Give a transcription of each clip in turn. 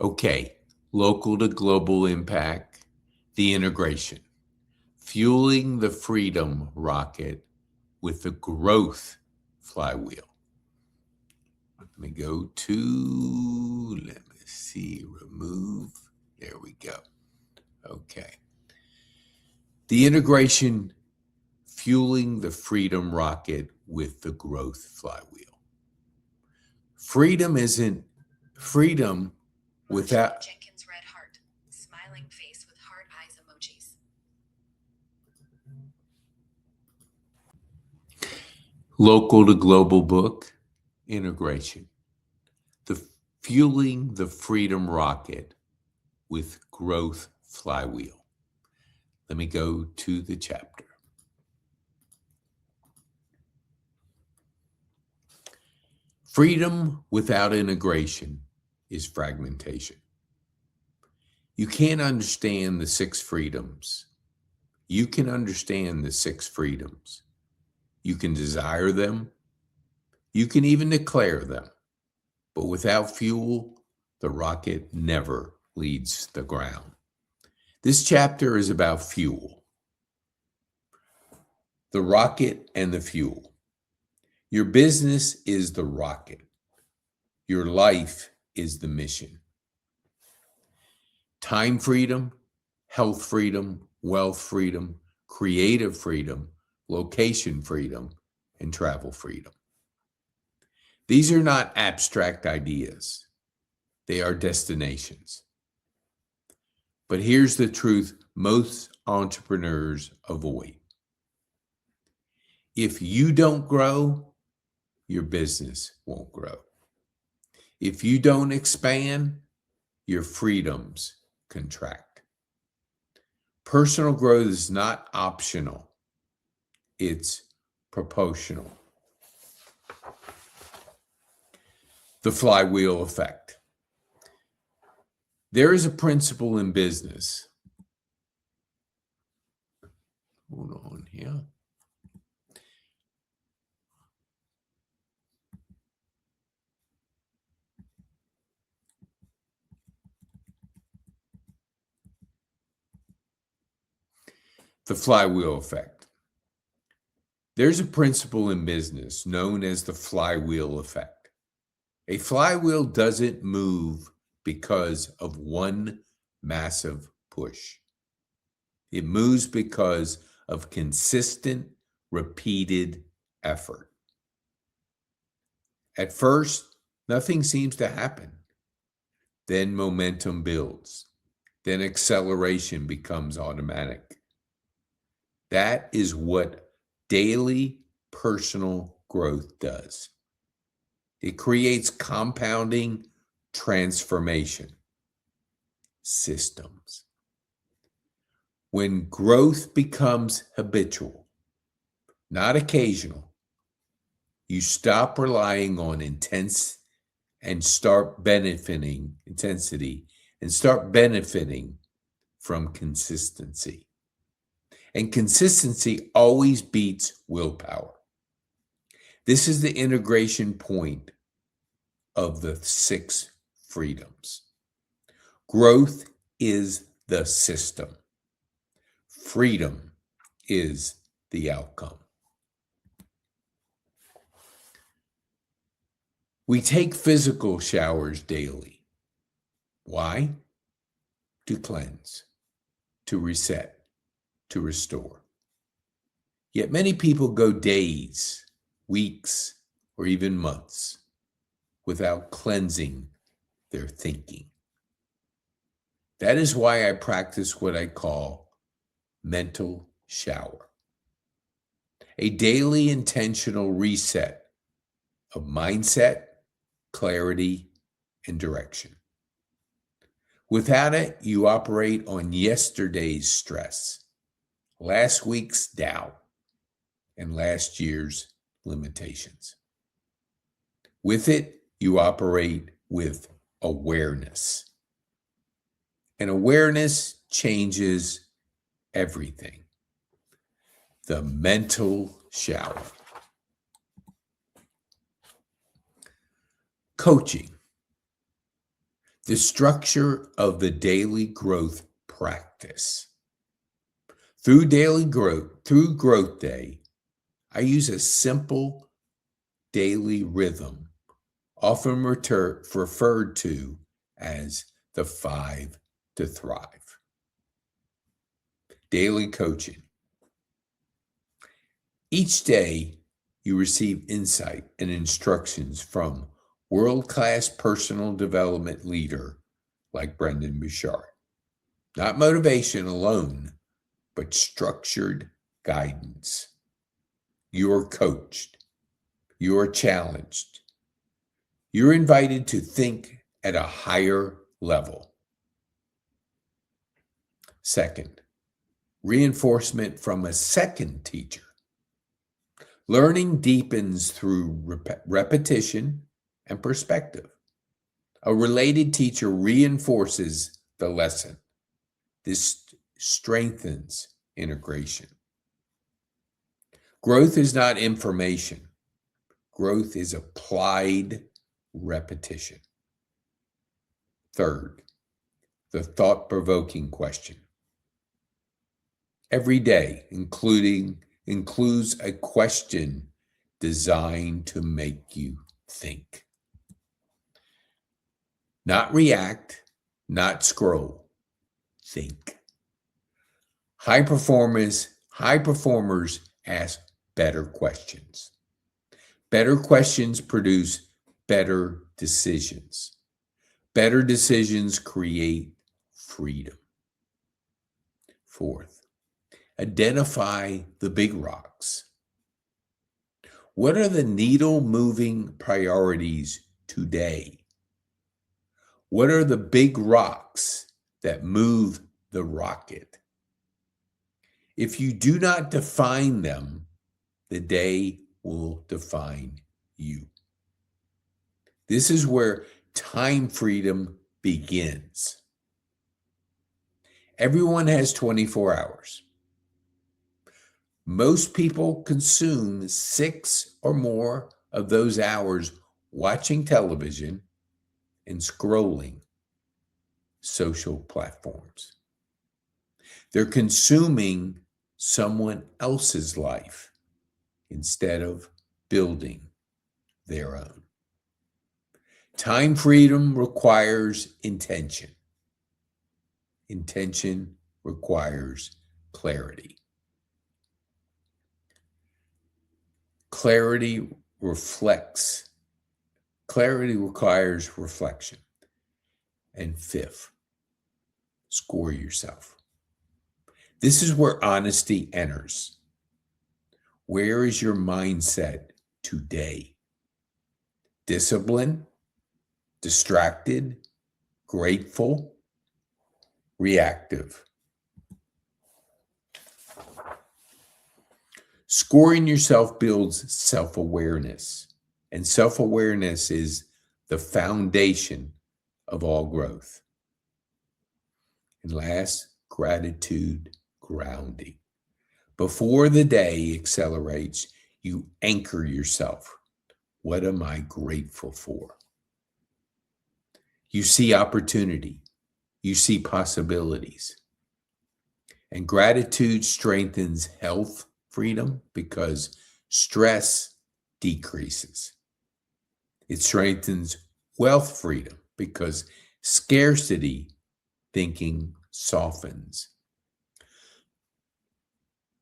Okay, local to global impact, the integration, fueling the freedom rocket with the growth flywheel. Let me go to, let me see, remove. There we go. Okay. The integration, fueling the freedom rocket with the growth flywheel. Freedom isn't freedom without Jenkins red heart, smiling face with heart eyes emojis. local to global book integration. The fueling the freedom rocket with growth flywheel. Let me go to the chapter. Freedom without integration is fragmentation. You can't understand the six freedoms. You can understand the six freedoms. You can desire them. You can even declare them. But without fuel, the rocket never leaves the ground. This chapter is about fuel. The rocket and the fuel. Your business is the rocket. Your life is the mission. Time freedom, health freedom, wealth freedom, creative freedom, location freedom, and travel freedom. These are not abstract ideas. They are destinations. But here's the truth most entrepreneurs avoid. If you don't grow, your business won't grow. If you don't expand, your freedoms contract. Personal growth is not optional. It's proportional. The flywheel effect. There is a principle in business. Hold on here. The flywheel effect. There's a principle in business known as the flywheel effect. A flywheel doesn't move because of one massive push. It moves because of consistent, repeated effort. At first, nothing seems to happen. Then momentum builds. Then acceleration becomes automatic. That is what daily personal growth does. It creates compounding transformation systems. When growth becomes habitual, not occasional, you stop relying on intensity and start benefiting from consistency. And consistency always beats willpower. This is the integration point of the six freedoms. Growth is the system. Freedom is the outcome. We take physical showers daily. Why? To cleanse, to reset, to restore. Yet many people go days, weeks, or even months without cleansing their thinking. That is why I practice what I call mental shower. A daily intentional reset of mindset, clarity, and direction. Without it, you operate on yesterday's stress, last week's doubt, and last year's limitations. With it, you operate with awareness. And awareness changes everything. The mental shower. Coaching. The structure of the daily growth practice. Through growth day, I use a simple daily rhythm, often referred to as the 5 to Thrive. Daily coaching. Each day, you receive insight and instructions from world-class personal development leader like Brendan Bouchard. Not motivation alone, but structured guidance. You're coached. You're challenged. You're invited to think at a higher level. Second, reinforcement from a second teacher. Learning deepens through repetition and perspective. A related teacher reinforces the lesson. This strengthens integration. Growth is not information. Growth is applied repetition. Third, the thought-provoking question. Every day, includes a question designed to make you think. Not react, not scroll. Think. High performers ask better questions. Better questions produce better decisions. Better decisions create freedom. Fourth, identify the big rocks. What are the needle-moving priorities today? What are the big rocks that move the rocket? If you do not define them, the day will define you. This is where time freedom begins. Everyone has 24 hours. Most people consume 6 or more of those hours watching television and scrolling social platforms. They're consuming someone else's life instead of building their own. Time freedom requires intention. Intention requires clarity. Clarity requires reflection. And fifth, score yourself. This is where honesty enters. Where is your mindset today? Disciplined, distracted, grateful, reactive. Scoring yourself builds self-awareness, and self-awareness is the foundation of all growth. And last, gratitude grounding. Before the day accelerates, you anchor yourself. What am I grateful for? You see opportunity. You see possibilities. And gratitude strengthens health freedom because stress decreases. It strengthens wealth freedom because scarcity thinking softens.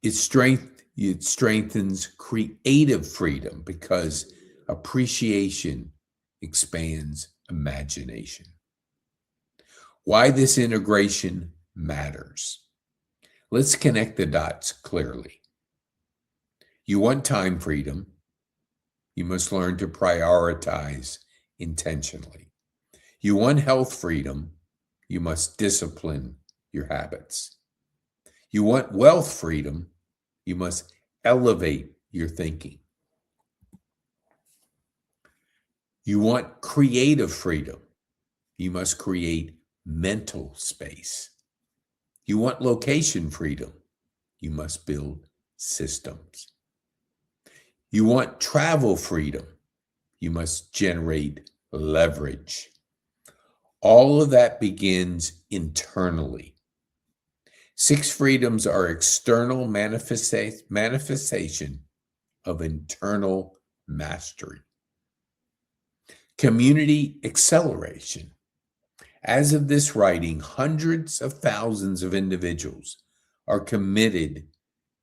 It strengthens creative freedom because appreciation expands imagination. Why this integration matters. Let's connect the dots clearly. You want time freedom. You must learn to prioritize intentionally. You want health freedom. You must discipline your habits. You want wealth freedom. You must elevate your thinking. You want creative freedom. You must create mental space. You want location freedom. You must build systems. You want travel freedom. You must generate leverage. All of that begins internally. 6 freedoms are external manifestation of internal mastery. Community acceleration. As of this writing, hundreds of thousands of individuals are committed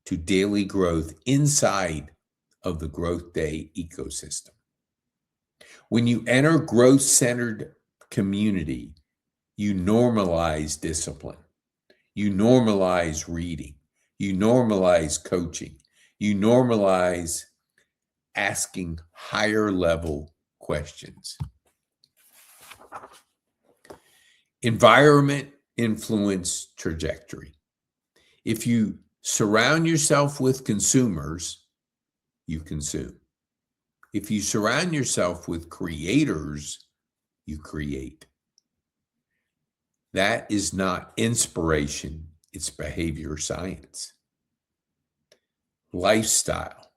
to daily growth inside of the Growth Day ecosystem. When you enter growth-centered community, you normalize discipline. You normalize reading. You normalize coaching. You normalize asking higher level questions. Environment influence trajectory. If you surround yourself with consumers, you consume. If you surround yourself with creators, you create. That is not inspiration, it's behavior science. Lifestyle,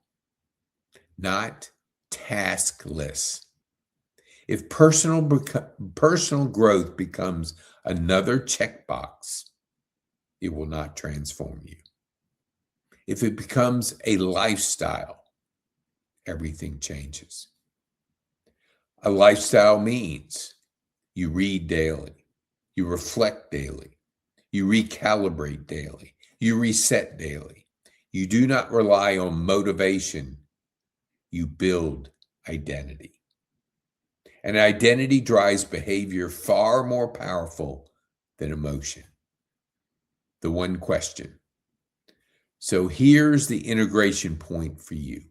not taskless. If personal growth becomes another checkbox, it will not transform you. If it becomes a lifestyle, everything changes. A lifestyle means you read daily, you reflect daily, you recalibrate daily, you reset daily. You do not rely on motivation, you build identity. And identity drives behavior far more powerful than emotion. The one question. So here's the integration point for you.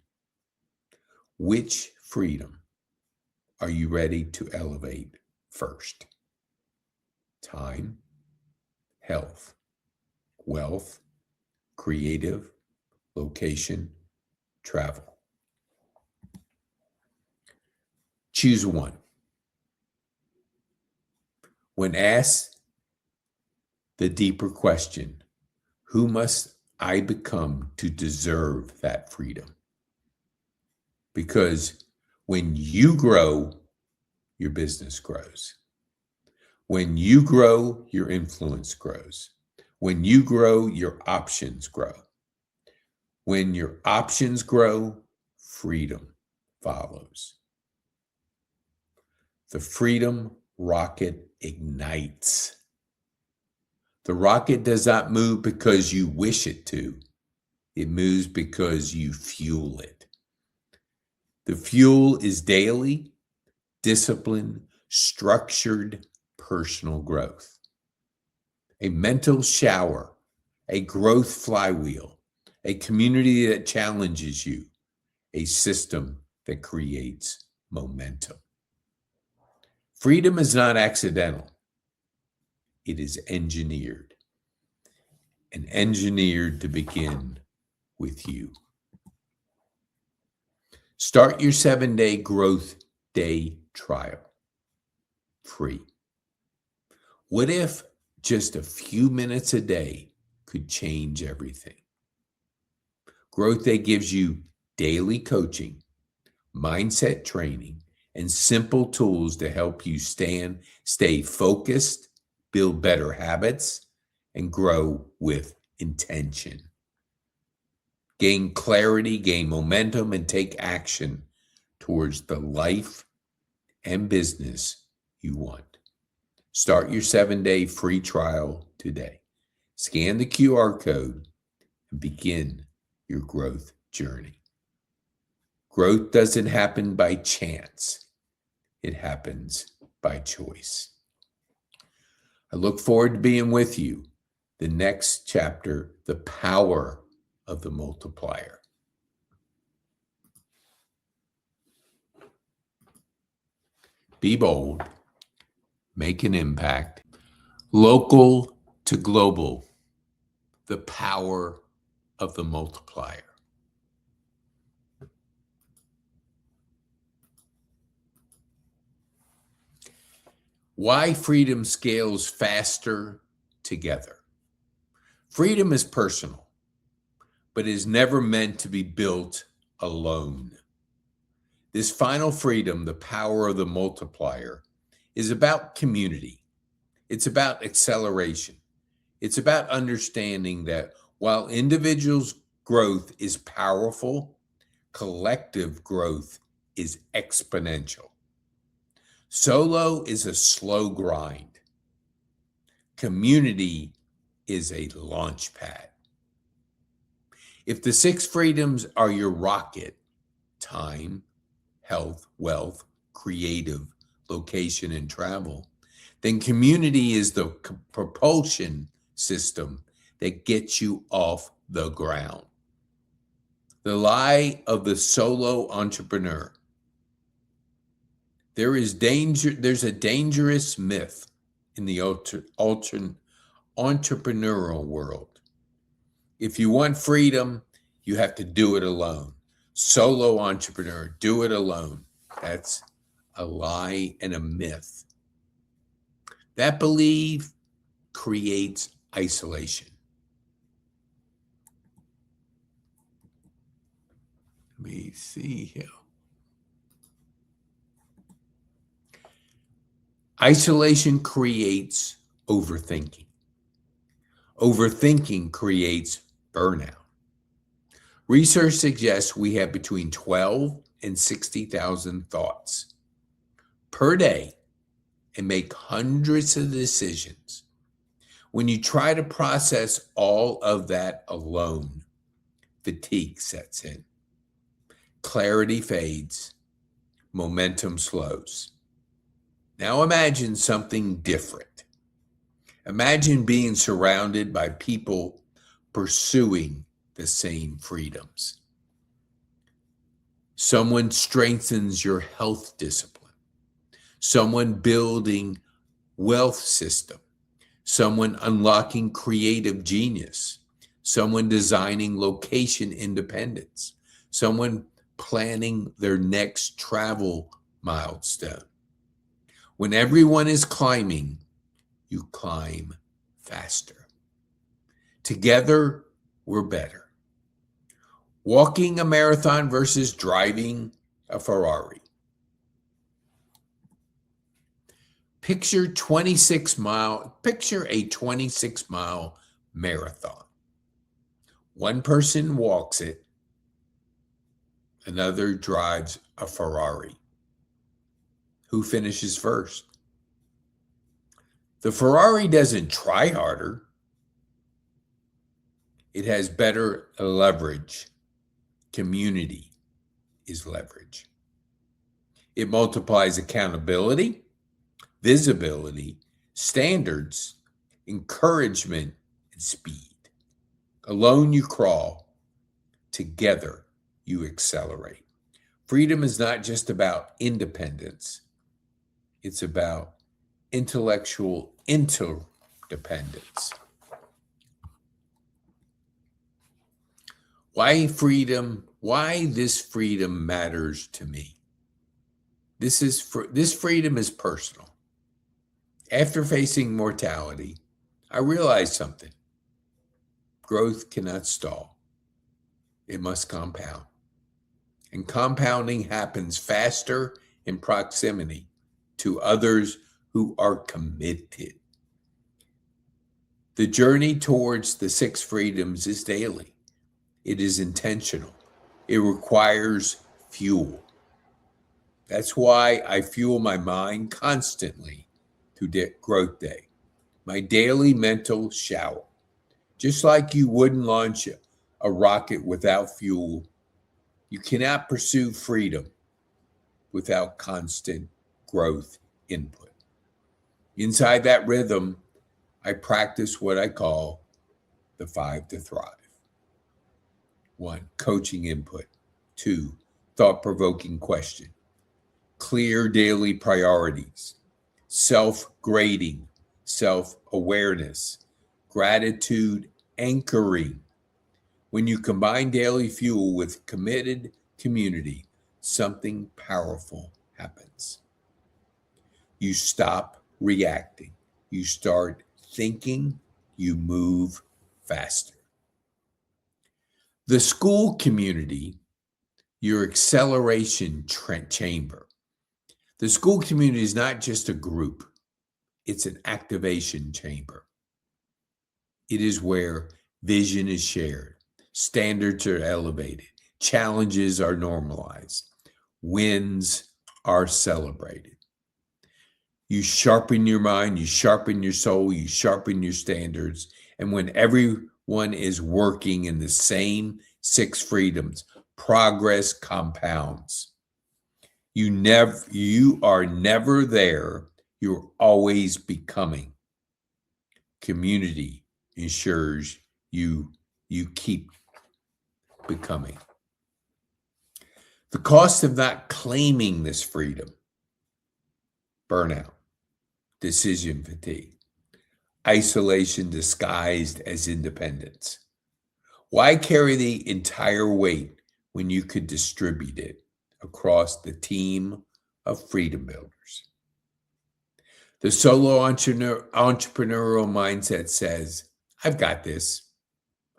Which freedom are you ready to elevate first? Time, health, wealth, creative, location, travel. Choose one. When asked the deeper question, who must I become to deserve that freedom? Because when you grow, your business grows. When you grow, your influence grows. When you grow, your options grow. When your options grow, freedom follows. The freedom rocket ignites. The rocket does not move because you wish it to. It moves because you fuel it. The fuel is daily, disciplined, structured personal growth. A mental shower, a growth flywheel, a community that challenges you, a system that creates momentum. Freedom is not accidental. It is engineered. And engineered to begin with you. Start your 7-day growth day trial. Free. What if just a few minutes a day could change everything? Growth Day gives you daily coaching, mindset training, and simple tools to help you stay focused, build better habits, and grow with intention. Gain clarity, gain momentum, and take action towards the life and business you want. Start your 7-day free trial today. Scan the QR code and begin your growth journey. Growth doesn't happen by chance. It happens by choice. I look forward to being with you. The next chapter, the power of the multiplier. Be bold, make an impact, local to global, the power of the multiplier. Why freedom scales faster together. Freedom is personal, but is never meant to be built alone. This final freedom, the power of the multiplier, is about community, It's about acceleration. It's about understanding that while individuals' growth is powerful, collective growth is exponential. Solo is a slow grind. Community is a launch pad. If the 6 freedoms are your rocket, time, health, wealth, creative, location, and travel, then community is the propulsion system that gets you off the ground. The lie of the solo entrepreneur. There's a dangerous myth in the entrepreneurial world. If you want freedom, you have to do it alone. Solo entrepreneur, do it alone. That's a lie and a myth. That belief creates isolation. Let me see here. Isolation creates overthinking. Overthinking creates burnout. Research suggests we have between 12 and 60,000 thoughts per day and make hundreds of decisions. When you try to process all of that alone, fatigue sets in. Clarity fades. Momentum slows. Now imagine something different. Imagine being surrounded by people pursuing the same freedoms. Someone strengthens your health discipline. Someone building wealth system. Someone unlocking creative genius. Someone designing location independence. Someone planning their next travel milestone. When everyone is climbing, you climb faster. Together, we're better. Walking a marathon versus driving a Ferrari. Picture a 26-mile marathon. One person walks it, another drives a Ferrari. Who finishes first? The Ferrari doesn't try harder. It has better leverage. Community is leverage. It multiplies accountability, visibility, standards, encouragement, and speed. Alone you crawl. Together you accelerate. Freedom is not just about independence. It's about intellectual interdependence. Why freedom? Why this freedom matters to me? This freedom is personal. After facing mortality, I realized something. Growth cannot stall. It must compound. And compounding happens faster in proximity to others who are committed. The journey towards the 6 freedoms is daily. It is intentional. It requires fuel. That's why I fuel my mind constantly through Growth Day, my daily mental shower. Just like you wouldn't launch a rocket without fuel, you cannot pursue freedom without constant growth input. Inside that rhythm, I practice what I call the 5 to thrive. 1, coaching input. 2, thought-provoking question. Clear daily priorities. Self-grading, self-awareness, gratitude anchoring. When you combine daily fuel with committed community, something powerful happens. You stop reacting. You start thinking. You move faster. The school community, your acceleration chamber. The school community is not just a group. It's an activation chamber. It is where vision is shared, standards are elevated, challenges are normalized, wins are celebrated. You sharpen your mind, you sharpen your soul, you sharpen your standards. And when everyone is working in the same 6 freedoms, progress compounds. You are never there, you're always becoming. Community ensures you keep becoming. The cost of not claiming this freedom: burnout, decision fatigue, isolation disguised as independence. Why carry the entire weight when you could distribute it across the team of freedom builders? The solo entrepreneurial mindset says, I've got this.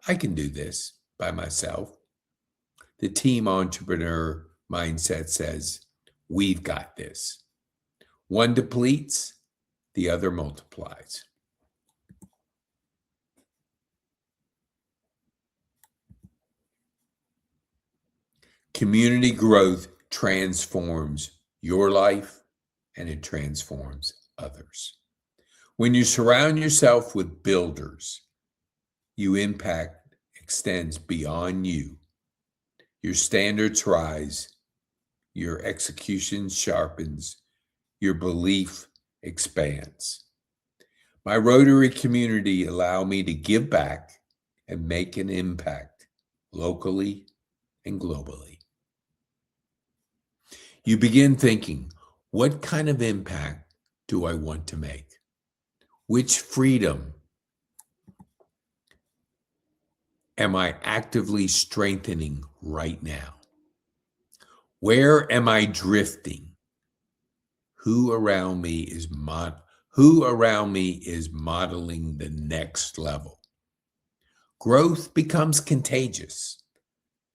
I can do this by myself. The team entrepreneur mindset says, we've got this. One depletes, the other multiplies. Community growth transforms your life and it transforms others. When you surround yourself with builders, your impact extends beyond you. Your standards rise, your execution sharpens, your belief expands. My Rotary community allow me to give back and make an impact locally and globally. You begin thinking, what kind of impact do I want to make? Which freedom am I actively strengthening right now? Where am I drifting? Who around me is modeling the next level? Growth becomes contagious.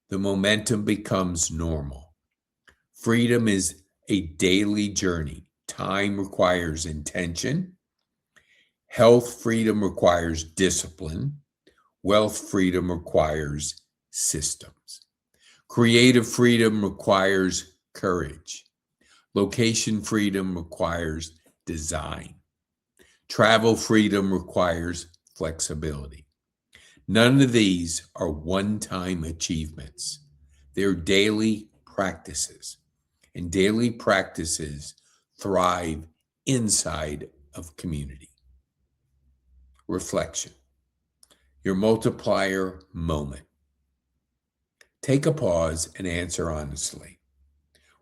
The momentum becomes normal. Freedom is a daily journey. Time requires intention. Health freedom requires discipline. Wealth freedom requires systems. Creative freedom requires courage. Location freedom requires design. Travel freedom requires flexibility. None of these are one-time achievements. They're daily practices, and daily practices thrive inside of community. Reflection. Your multiplier moment. Take a pause and answer honestly.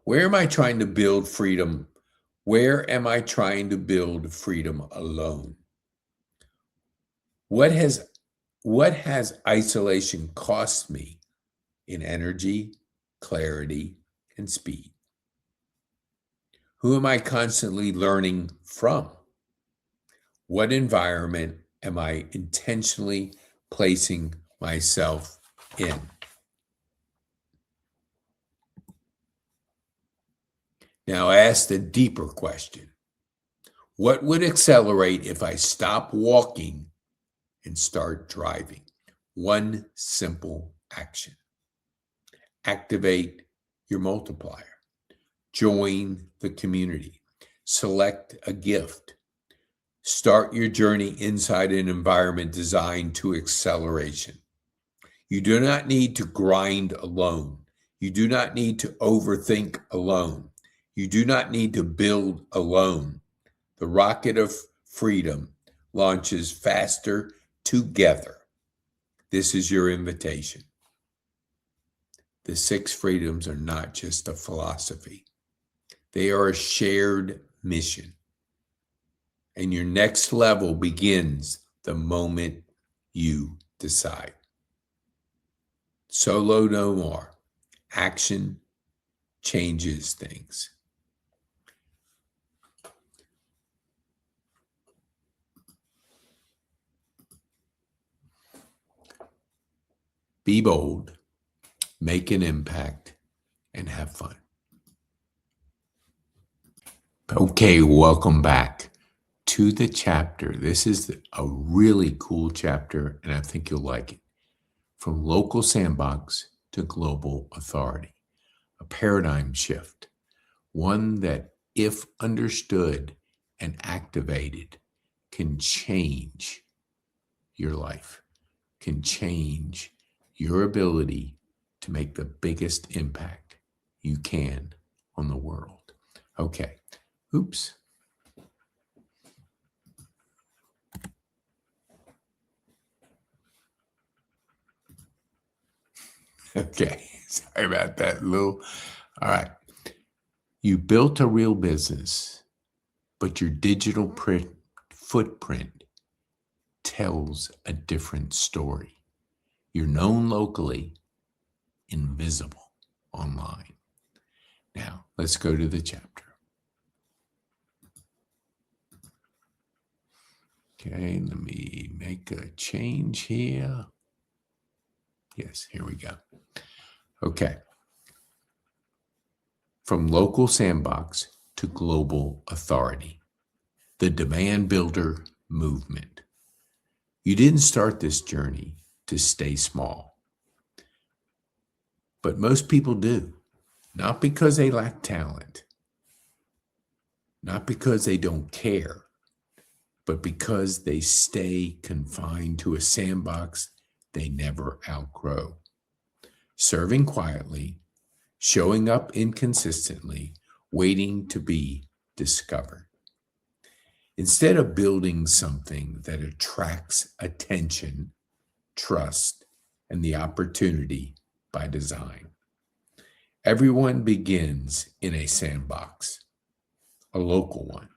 Where am I trying to build freedom? Where am I trying to build freedom alone? What has isolation cost me in energy, clarity, and speed? Who am I constantly learning from? What environment am I intentionally placing myself in? Now ask the deeper question. What would accelerate if I stop walking and start driving? One simple action. Activate your multiplier. Join the community. Select a gift. Start your journey inside an environment designed to acceleration. You do not need to grind alone. You do not need to overthink alone. You do not need to build alone. The rocket of freedom launches faster together. This is your invitation. The 6 freedoms are not just a philosophy. They are a shared mission. And your next level begins the moment you decide. Solo no more. Action changes things. Be bold, make an impact, and have fun. Okay, welcome back to to the chapter. This is a really cool chapter, and I think you'll like it. From local sandbox to global authority, a paradigm shift, one that, if understood and activated, can change your life, can change your ability to make the biggest impact you can on the world. Okay. Oops. Okay. Sorry about that, Lou. All right. You built a real business, but your digital footprint tells a different story. You're known locally, invisible online. Now, let's go to the chapter. Okay, let me make a change here. Yes, here we go. Okay. From local sandbox to global authority, the demand builder movement. You didn't start this journey to stay small, but most people do, not because they lack talent, not because they don't care, but because they stay confined to a sandbox they never outgrow. Serving quietly, showing up inconsistently, waiting to be discovered. Instead of building something that attracts attention, trust, and the opportunity by design. Everyone begins in a sandbox, a local one.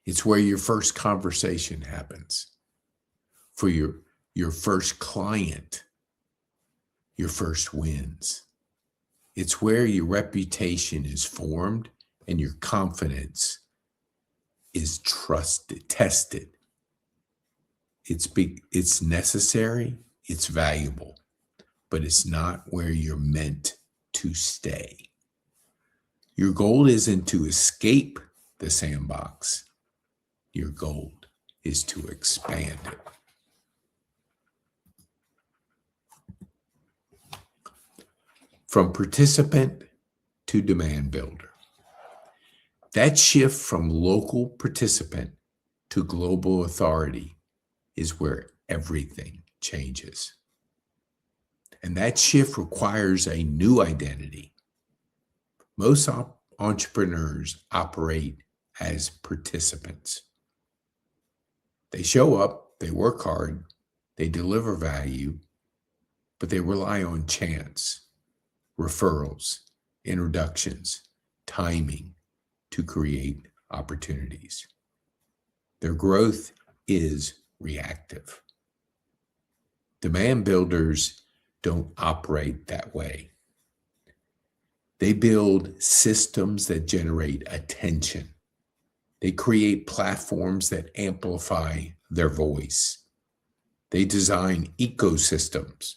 It's where your first conversation happens, for your first client, your first wins. It's where your reputation is formed and your confidence is tested. It's necessary, it's valuable, but it's not where you're meant to stay. Your goal isn't to escape the sandbox. Your goal is to expand it. From participant to demand builder. That shift from local participant to global authority is where everything changes. And that shift requires a new identity. Most entrepreneurs operate as participants. They show up, they work hard, they deliver value, but they rely on chance, referrals, introductions, timing to create opportunities. Their growth is reactive. Demand builders don't operate that way. They build systems that generate attention. They create platforms that amplify their voice. They design ecosystems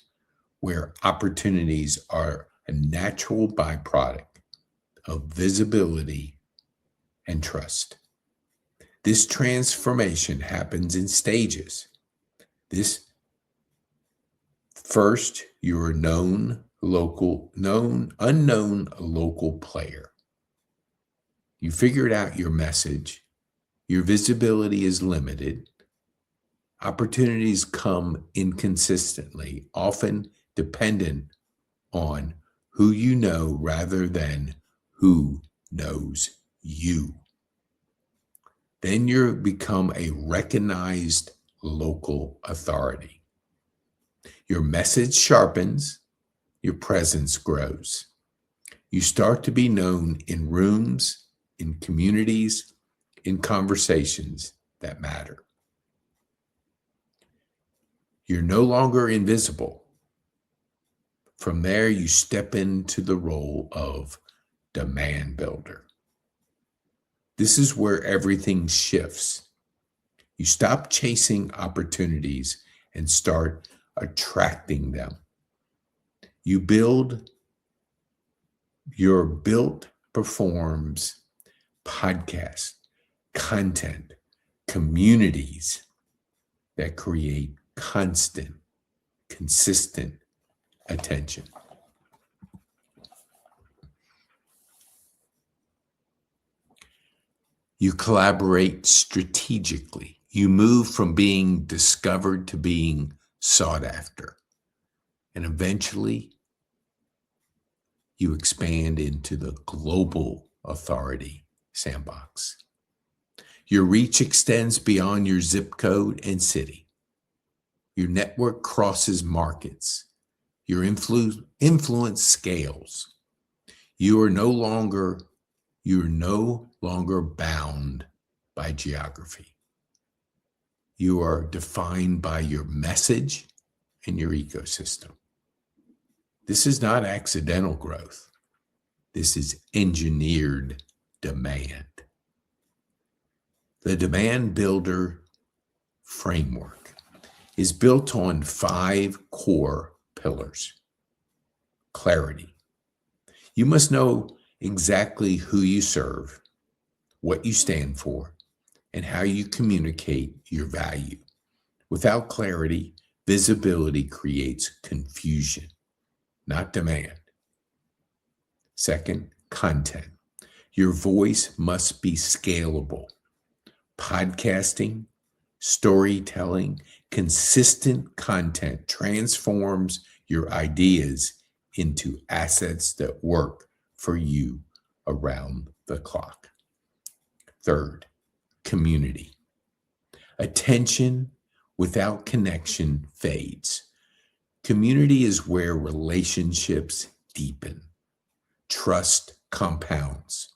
where opportunities are a natural byproduct of visibility and trust. This transformation happens in stages. First, you're a unknown local player. You figured out your message. Your visibility is limited. Opportunities come inconsistently, often dependent on who you know rather than who knows you. Then you become a recognized local authority. Your message sharpens, your presence grows. You start to be known in rooms, in communities, in conversations that matter. You're no longer invisible. From there, you step into the role of demand builder. This is where everything shifts. You stop chasing opportunities and start attracting them. You build your Built Performs podcast, content, communities that create constant, consistent attention. You collaborate strategically. You move from being discovered to being sought after. And eventually, you expand into the global authority sandbox. Your reach extends beyond your zip code and city. Your network crosses markets. Your influence scales. You're no longer bound by geography. You are defined by your message and your ecosystem. This is not accidental growth. This is engineered demand. The demand builder framework is built on 5 core pillars. Clarity. You must know exactly who you serve, what you stand for, and how you communicate your value. Without clarity, visibility creates confusion, not demand. Second, content. Your voice must be scalable. Podcasting, storytelling, consistent content transforms your ideas into assets that work for you around the clock. Third, community. Attention without connection fades. Community is where relationships deepen, trust compounds,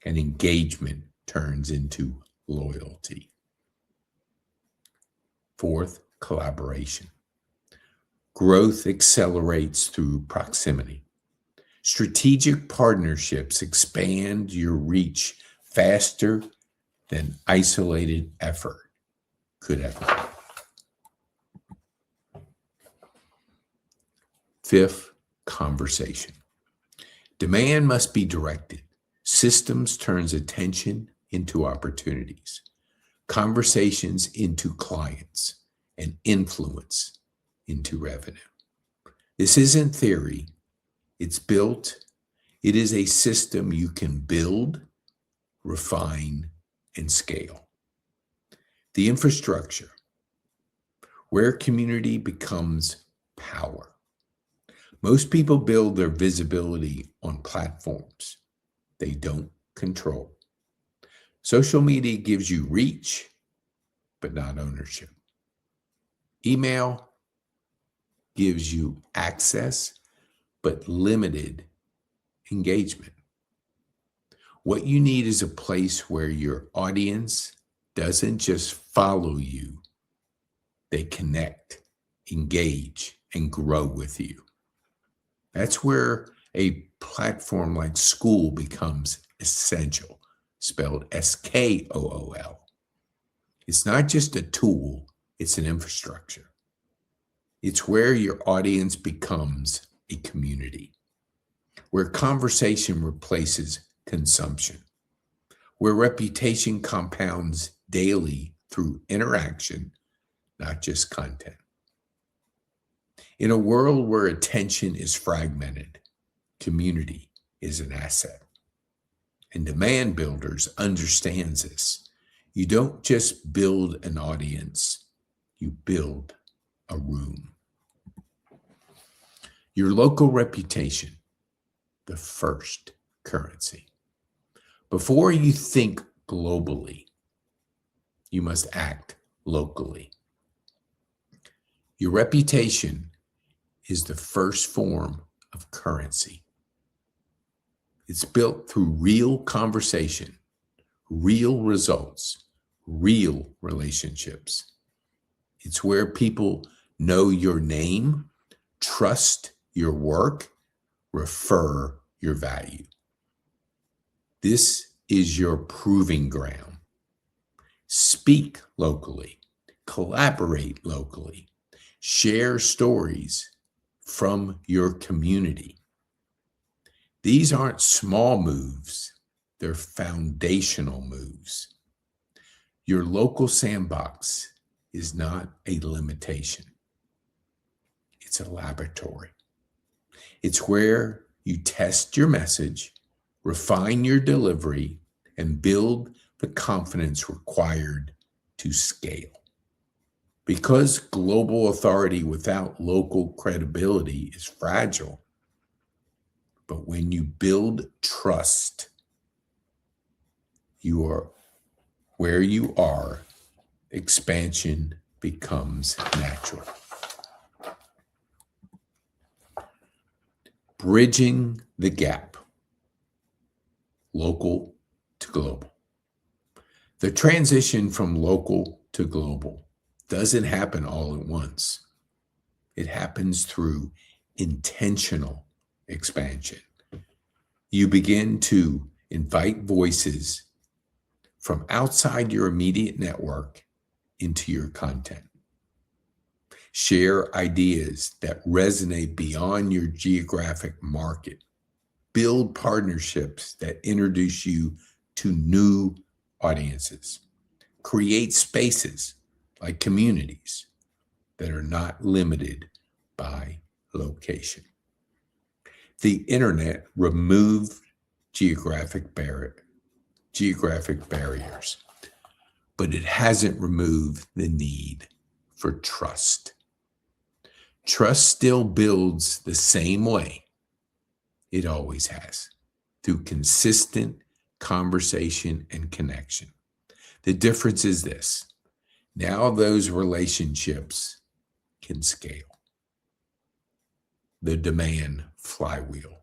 and engagement turns into loyalty. Fourth, collaboration. Growth accelerates through proximity. Strategic partnerships expand your reach faster than isolated effort could ever. Fifth, conversation. Demand must be directed. Systems turns attention into opportunities, conversations into clients, and influence into revenue. This isn't theory. It's built. It is a system you can build, refine, and scale. The infrastructure, where community becomes power. Most people build their visibility on platforms they don't control. Social media gives you reach, but not ownership. Email gives you access, but limited engagement. What you need is a place where your audience doesn't just follow you, they connect, engage, and grow with you. That's where a platform like School becomes essential, spelled SKOOL. It's not just a tool, it's an infrastructure. It's where your audience becomes a community, where conversation replaces consumption, where reputation compounds daily through interaction, not just content. In a world where attention is fragmented, community is an asset. And Demand Builders understands this. You don't just build an audience, you build a room. Your local reputation, the first currency. Before you think globally, you must act locally. Your reputation is the first form of currency. It's built through real conversation, real results, real relationships. It's where people know your name, trust your work, refer your value. This is your proving ground. Speak locally, collaborate locally, share stories from your community. These aren't small moves, they're foundational moves. Your local sandbox is not a limitation. It's a laboratory. It's where you test your message, refine your delivery, and build the confidence required to scale. Because global authority without local credibility is fragile. But when you build trust, you are where you are, expansion becomes natural. Bridging the gap, local to global. The transition from local to global doesn't happen all at once. It happens through intentional expansion. You begin to invite voices from outside your immediate network into your content. Share ideas that resonate beyond your geographic market. Build partnerships that introduce you to new audiences. Create spaces like communities that are not limited by location. The internet removed geographic barriers, but it hasn't removed the need for trust. Trust still builds the same way it always has, through consistent conversation and connection. The difference is this: now those relationships can scale. The demand flywheel.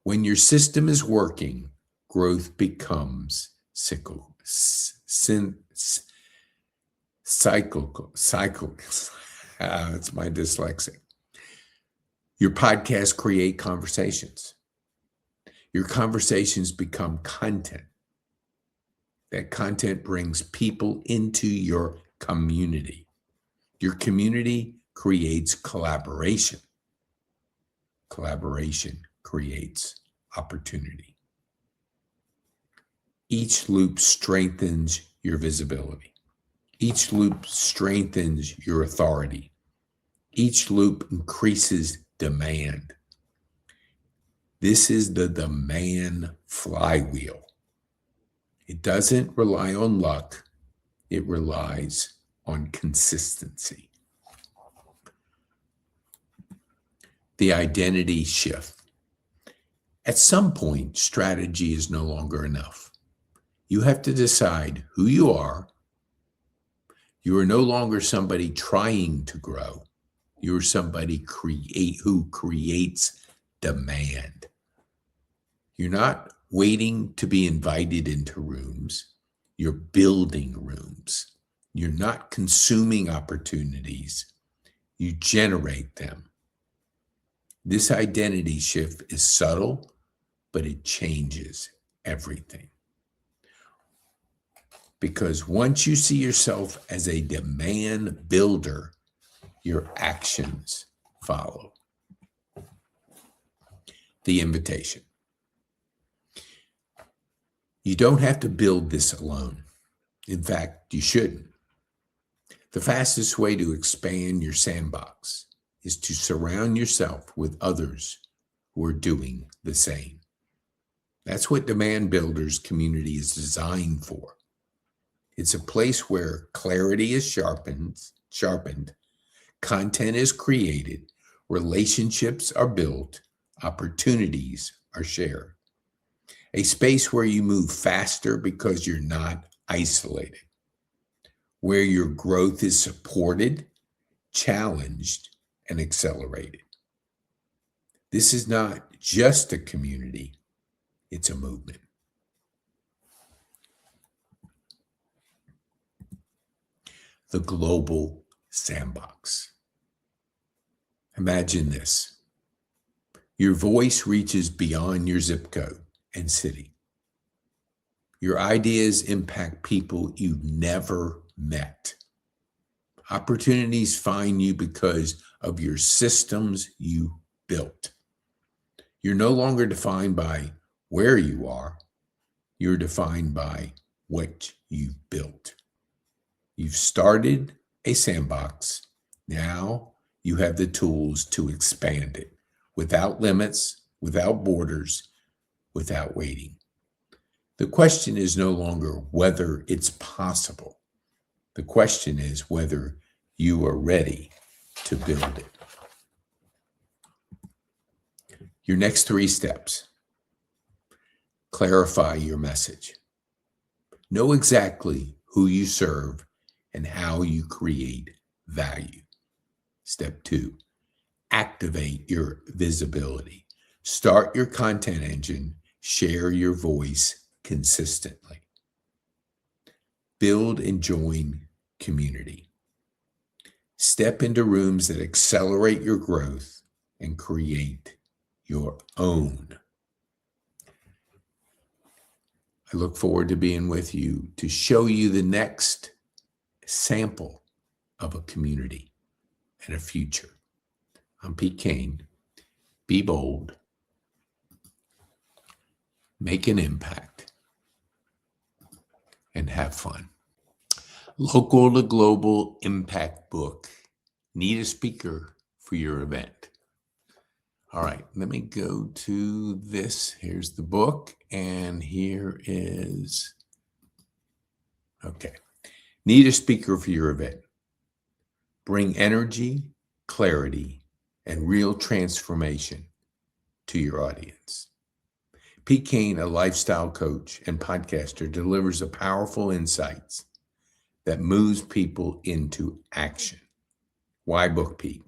When your system is working, growth becomes cyclical. It's my dyslexic. Your podcasts create conversations. Your conversations become content. That content brings people into your community. Your community creates collaboration. Collaboration creates opportunity. Each loop strengthens your visibility. Each loop strengthens your authority. Each loop increases demand. This is the demand flywheel. It doesn't rely on luck. It relies on consistency. The identity shift. At some point, strategy is no longer enough. You have to decide who you are. You are no longer somebody trying to grow. You're somebody who creates demand. You're not waiting to be invited into rooms. You're building rooms. You're not consuming opportunities. You generate them. This identity shift is subtle, but it changes everything. Because once you see yourself as a demand builder, your actions follow. The invitation. You don't have to build this alone. In fact, you shouldn't. The fastest way to expand your sandbox is to surround yourself with others who are doing the same. That's what Demand Builders community is designed for. It's a place where clarity is sharpened, content is created, relationships are built, opportunities are shared. A space where you move faster because you're not isolated, where your growth is supported, challenged, and accelerated. This is not just a community, it's a movement. The global sandbox. Imagine this. Your voice reaches beyond your zip code and city. Your ideas impact people you've never met. Opportunities find you because of your systems you built. You're no longer defined by where you are. You're defined by what you've built. You've started a sandbox. Now you have the tools to expand it without limits, without borders, without waiting. The question is no longer whether it's possible. The question is whether you are ready to build it. Your next 3 steps. Clarify your message. Know exactly who you serve and how you create value. Step 2, activate your visibility. Start your content engine. Share your voice consistently. Build and join community. Step into rooms that accelerate your growth and create your own. I look forward to being with you to show you the next sample of a community and a future. I'm Pete Kane. Be bold. Make an impact. And have fun. Local to global impact book. Need a speaker for your event. All right, let me go to this. Here's the book, and here is, okay. Need a speaker for your event. Bring energy, clarity, and real transformation to your audience. Pete Kane, a lifestyle coach and podcaster, delivers the powerful insights that moves people into action. Why book Pete?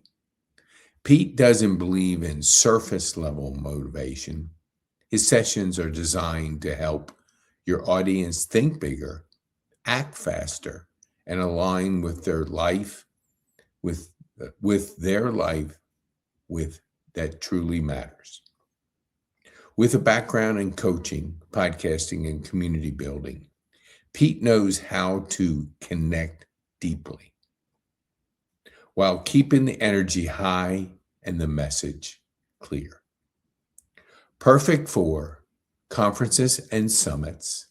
Pete doesn't believe in surface level motivation. His sessions are designed to help your audience think bigger, act faster, and align with their life, with their life that truly matters. With a background in coaching, podcasting, and community building, Pete knows how to connect deeply while keeping the energy high and the message clear. Perfect for conferences and summits,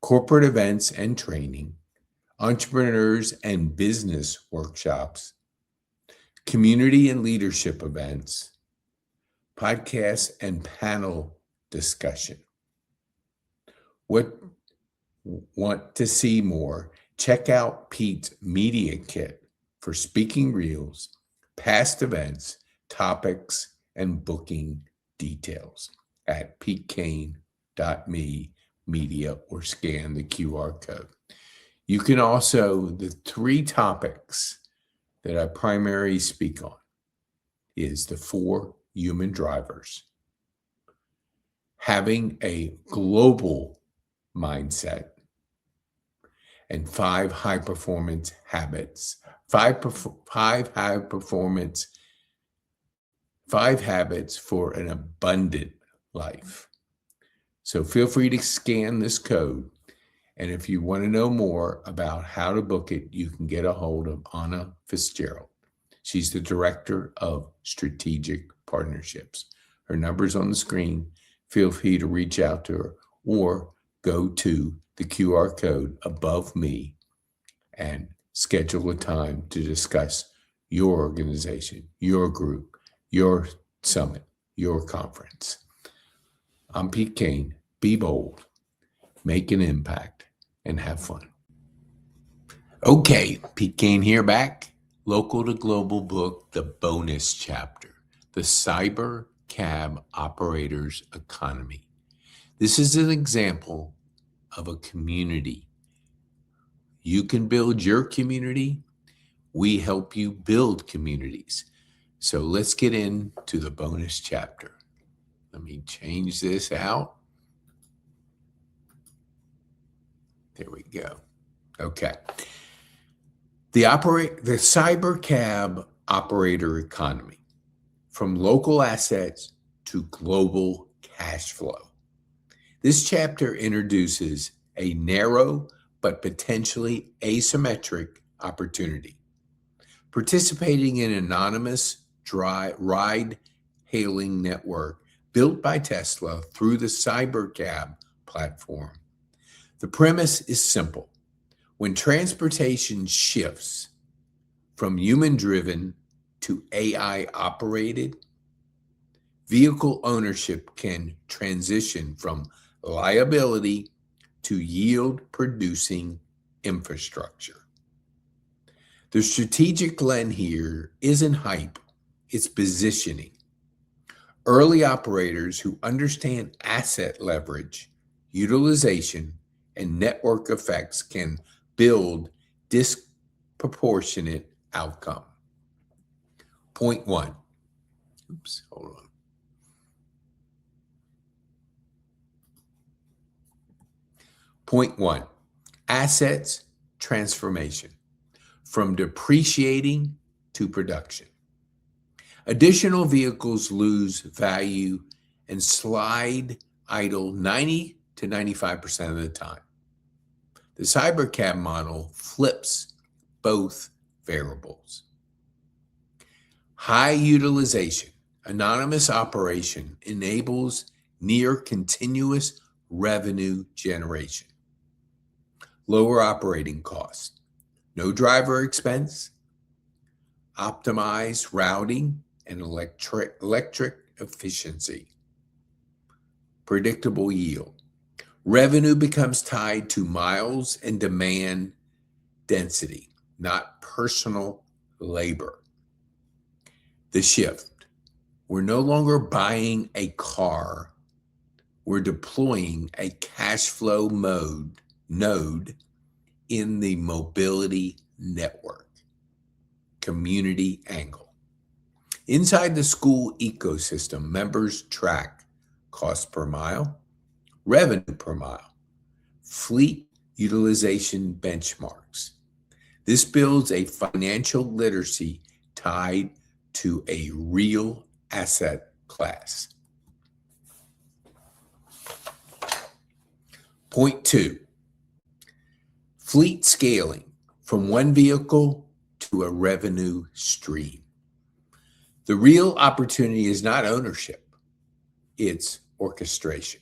corporate events and training, entrepreneurs and business workshops, community and leadership events, podcasts and panel discussion. Want to see more? Check out Pete's media kit for speaking reels, past events, topics, and booking details at PeteKane.me media or scan the QR code. You can also, the 3 topics that I primarily speak on is the 4 human drivers, having a global mindset, and 5 high performance habits. 5 habits for an abundant life. So feel free to scan this code. And if you want to know more about how to book it, you can get a hold of Anna Fitzgerald. She's the Director of Strategic Partnerships. Her number's on the screen. Feel free to reach out to her or go to the QR code above me and schedule a time to discuss your organization, your group, your summit, your conference. I'm Pete Kane. Be bold, make an impact, and have fun. Okay, Pete Kane here, back. Local to global book, the bonus chapter, the Cyber Cab Operators Economy. This is an example of a community. You can build your community. We help you build communities. So let's get into the bonus chapter. Let me change this out. There we go. Okay. The cyber cab operator economy, from local assets to global cash flow. This chapter introduces a narrow but potentially asymmetric opportunity. Participating in an anonymous ride-hailing network built by Tesla through the CyberCab platform, The premise is simple. When transportation shifts from human-driven to AI-operated, vehicle ownership can transition from liability to yield-producing infrastructure. The strategic lens here isn't hype, it's positioning. Early operators who understand asset leverage, utilization, and network effects can build disproportionate outcome. Point one. Oops, hold on. Point one, assets transformation from depreciating to production. Additional vehicles lose value and slide idle 90 to 95% of the time. The cybercab model flips both variables. High utilization, anonymous operation enables near continuous revenue generation. Lower operating costs, no driver expense, optimized routing and electric efficiency. Predictable yield. Revenue becomes tied to miles and demand density, not personal labor. The shift. We're no longer buying a car. We're deploying a cash flow node in the mobility network. Community angle. Inside the school ecosystem, members track cost per mile, revenue per mile, fleet utilization benchmarks. This builds a financial literacy tied to a real asset class. Point two, fleet scaling from one vehicle to a revenue stream. The real opportunity is not ownership, it's orchestration.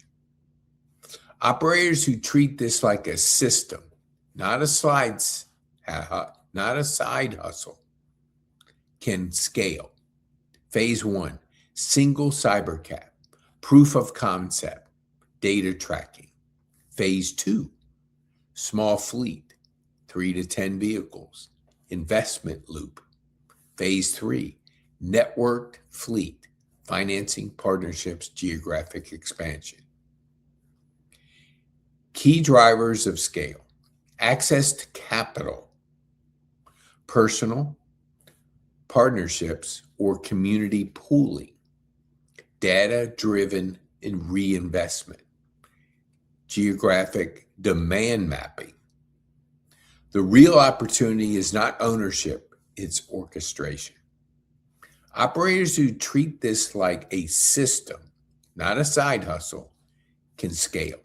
Operators who treat this like a system, not a side hustle, can scale. Phase one, single cybercab, proof of concept, data tracking. Phase two, small fleet, 3 to 10 vehicles, investment loop. Phase three, networked fleet, financing partnerships, geographic expansion. Key drivers of scale: access to capital, personal, partnerships, or community pooling, data-driven and reinvestment, geographic demand mapping. The real opportunity is not ownership, it's orchestration. Operators who treat this like a system, not a side hustle, can scale.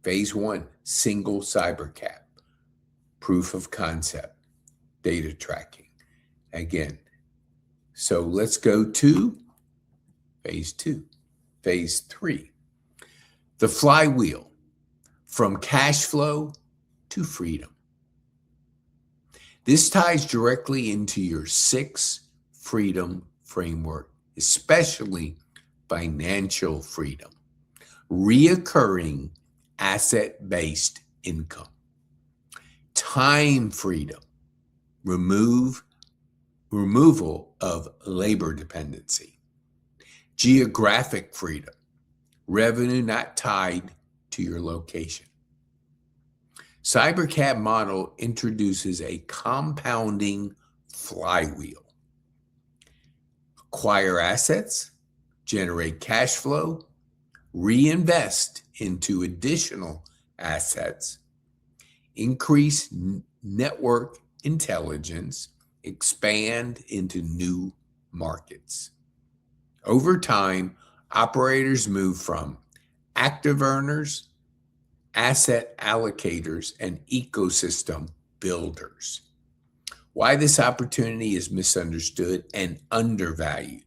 Phase one, single cybercab, proof of concept, data tracking. Again, so let's go to phase two. Phase three, the flywheel from cash flow to freedom. This ties directly into your 6 freedom framework, especially financial freedom, reoccurring asset-based income, time freedom, removal of labor dependency, geographic freedom, revenue not tied to your location. Cybercab model introduces a compounding flywheel. Acquire assets, generate cash flow, reinvest into additional assets, increase network intelligence, expand into new markets. Over time, operators move from active earners, asset allocators, and ecosystem builders. Why this opportunity is misunderstood and undervalued.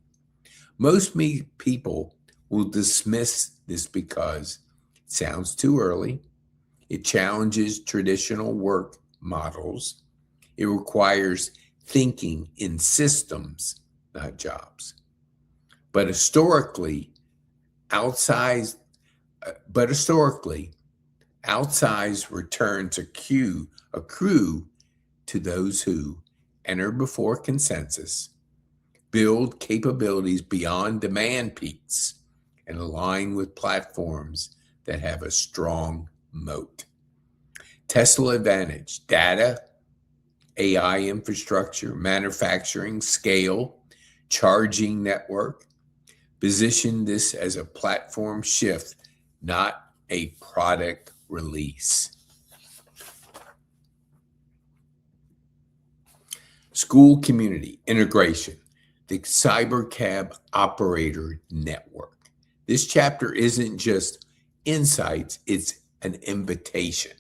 Most people will dismiss this because it sounds too early, It challenges traditional work models. It requires thinking in systems, not jobs. But historically, outsized returns accrue to those who enter before consensus, build capabilities beyond demand peaks, and align with platforms that have a strong moat. Tesla advantage: data, AI infrastructure, manufacturing, scale, charging network. Position this as a platform shift, not a product release. School community integration, the CyberCab operator network. This chapter isn't just insights, it's an invitation.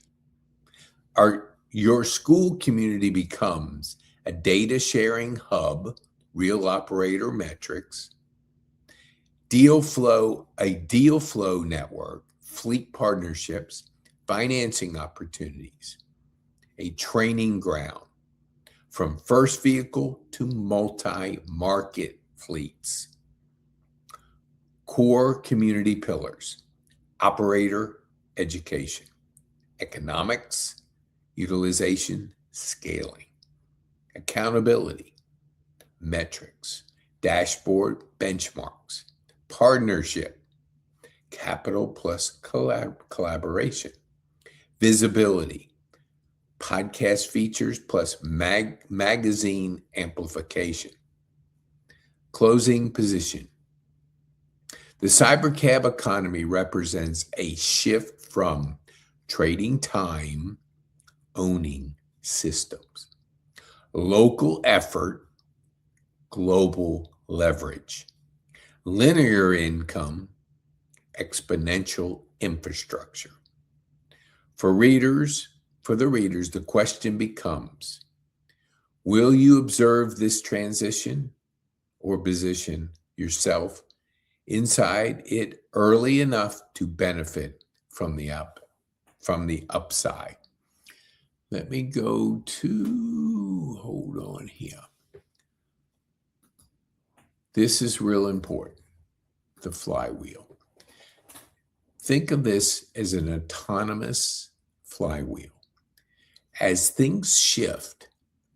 Your school community becomes a data sharing hub, real operator metrics, a deal flow network, fleet partnerships, financing opportunities, a training ground from first vehicle to multi-market fleets. Core community pillars: operator education, economics, utilization, scaling, accountability, metrics, dashboard, benchmarks, partnership, capital plus collaboration, visibility, podcast features plus magazine amplification. Closing position. The cybercab economy represents a shift from trading time, owning systems. Local effort, global leverage. Linear income, exponential infrastructure. For the readers, the question becomes, will you observe this transition or position yourself inside it early enough to benefit from the upside? Let me go to, hold on here. This is real important, the flywheel. Think of this as an autonomous flywheel. As things shift,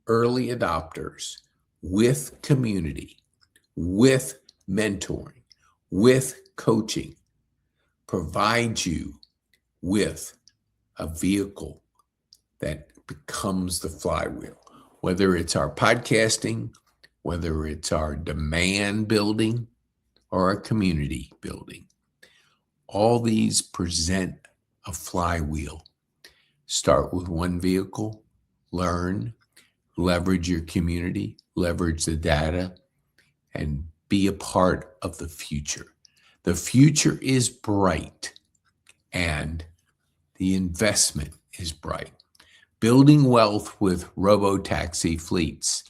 early adopters with community, with mentoring, with coaching, provide you with a vehicle that becomes the flywheel. Whether it's our podcasting, whether it's our demand building or our community building, all these present a flywheel. Start with one vehicle, learn, leverage your community, leverage the data, and be a part of the future. The future is bright, and the investment is bright. Building wealth with robo-taxi fleets,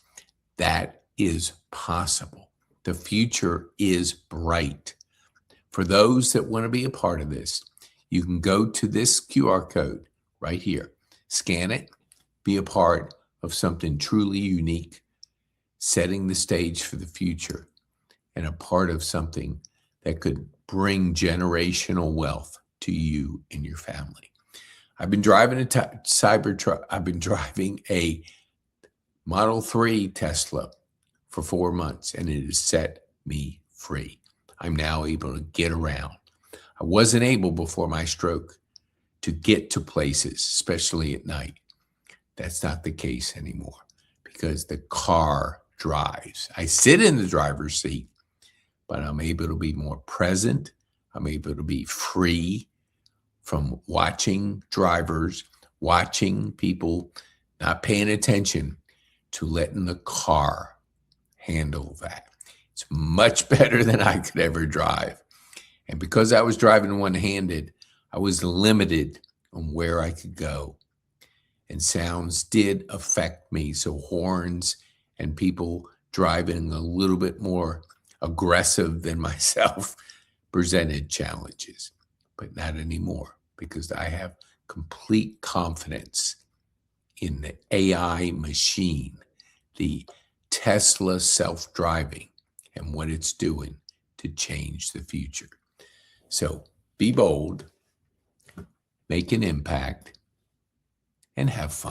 that is possible. The future is bright. For those that want to be a part of this, you can go to this QR code right here, scan it, be a part of something truly unique, setting the stage for the future, and a part of something that could bring generational wealth to you and your family. I've been driving a Cybertruck. I've been driving a Model 3 Tesla for 4 months, and it has set me free. I'm now able to get around. I wasn't able before my stroke to get to places, especially at night. That's not the case anymore because the car drives. I sit in the driver's seat, but I'm able to be more present. I'm able to be free from watching drivers, watching people not paying attention, to letting the car handle that. It's much better than I could ever drive. And because I was driving one-handed, I was limited on where I could go. And sounds did affect me. So horns and people driving a little bit more aggressive than myself presented challenges, but not anymore because I have complete confidence in the AI machine, the Tesla self-driving, and what it's doing to change the future. So be bold, make an impact, and have fun.